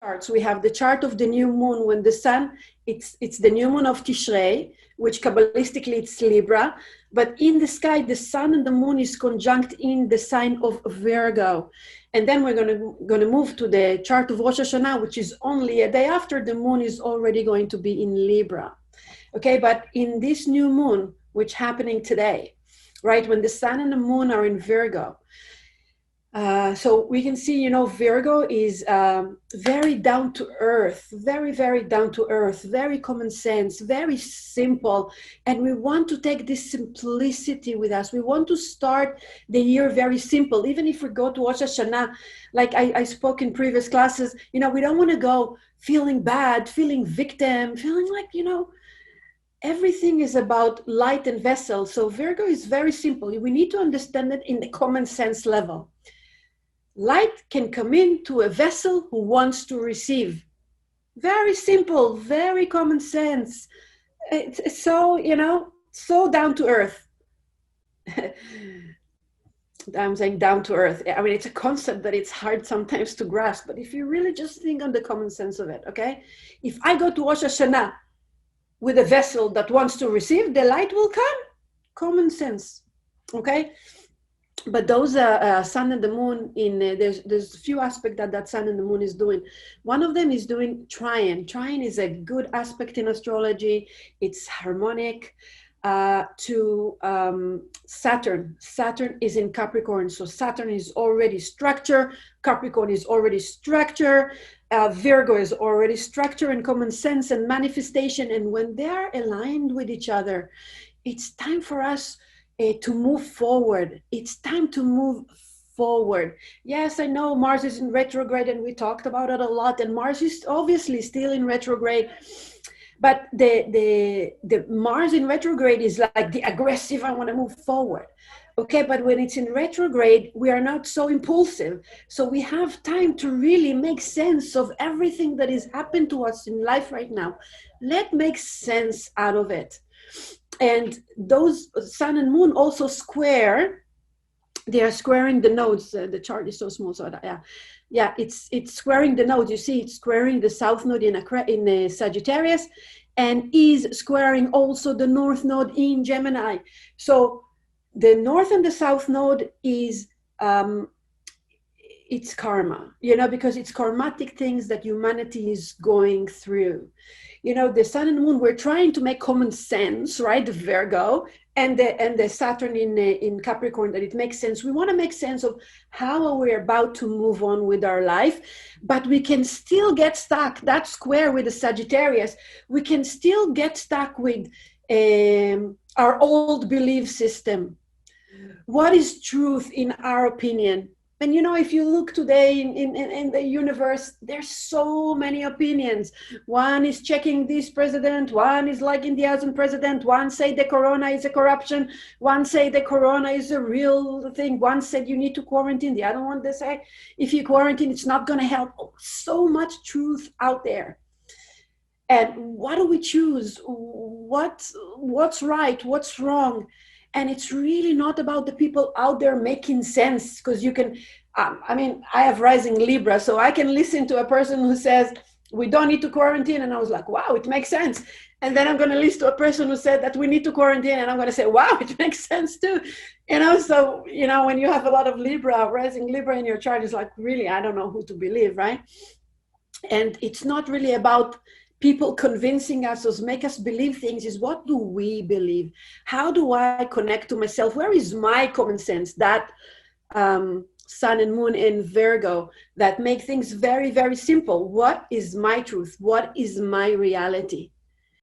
charts. We have the chart of the new moon when the sun, it's the new moon of Tishrei, which Kabbalistically it's Libra, but in the sky, the sun and the moon is conjunct in the sign of Virgo. And then we're going to move to the chart of Rosh Hashanah, which is only a day after the moon is already going to be in Libra. Okay, but in this new moon, which happening today, right, when the sun and the moon are in Virgo, so we can see, you know, Virgo is very down to earth, very, very down to earth, very common sense, very simple. And we want to take this simplicity with us. We want to start the year very simple. Even if we go to Rosh Hashanah, like I spoke in previous classes, you know, we don't want to go feeling bad, feeling victim, feeling like, you know, everything is about light and vessel. So Virgo is very simple. We need to understand it in the common sense level. Light can come into a vessel who wants to receive. Very simple, very common sense. It's so, you know, so down to earth. I'm saying down to earth. I mean, it's a concept that it's hard sometimes to grasp, but if you really just think on the common sense of it, okay? If I go to Rosh Hashanah with a vessel that wants to receive, the light will come. Common sense, okay? But those sun and the moon, there's a few aspects that sun and the moon is doing. One of them is doing trine. Trine is a good aspect in astrology. It's harmonic to Saturn. Saturn is in Capricorn, so Saturn is already structure. Capricorn is already structure. Virgo is already structure and common sense and manifestation. And when they are aligned with each other, it's time for us to move forward. It's time to move forward. Yes, I know Mars is in retrograde and we talked about it a lot, and Mars is obviously still in retrograde, but the Mars in retrograde is like the aggressive, I want to move forward. Okay, but when it's in retrograde, we are not so impulsive. So we have time to really make sense of everything that is happening to us in life right now. Let's make sense out of it. And those sun and moon also square. They are squaring the nodes. The chart is so small, so it's squaring the nodes. You see, it's squaring the south node in Sagittarius, and is squaring also the north node in Gemini. So the north and the south node is it's karma, you know, because it's karmatic things that humanity is going through. You know, the sun and moon, we're trying to make common sense, right? The Virgo and the Saturn in Capricorn, that it makes sense. We want to make sense of how we're about to move on with our life, but we can still get stuck. That square with the Sagittarius, we can still get stuck with our old belief system. What is truth in our opinion? And you know, if you look today in the universe, there's so many opinions. One is checking this president, one is liking the other president, one say the corona is a corruption, one say the corona is a real thing, one said you need to quarantine, the other one they say if you quarantine it's not going to help. Oh, so much truth out there. And what do we choose? What's right? What's wrong? And it's really not about the people out there making sense, because you can, I mean, I have rising Libra, so I can listen to a person who says, we don't need to quarantine. And I was like, wow, it makes sense. And then I'm going to listen to a person who said that we need to quarantine. And I'm going to say, wow, it makes sense too. You know, so, you know, when you have a lot of Libra, rising Libra in your chart, it's like, really, I don't know who to believe, right? And it's not really about people convincing us or make us believe things. Is what do we believe? How do I connect to myself? Where is my common sense? That sun and moon in Virgo that make things very, very simple. What is my truth? What is my reality?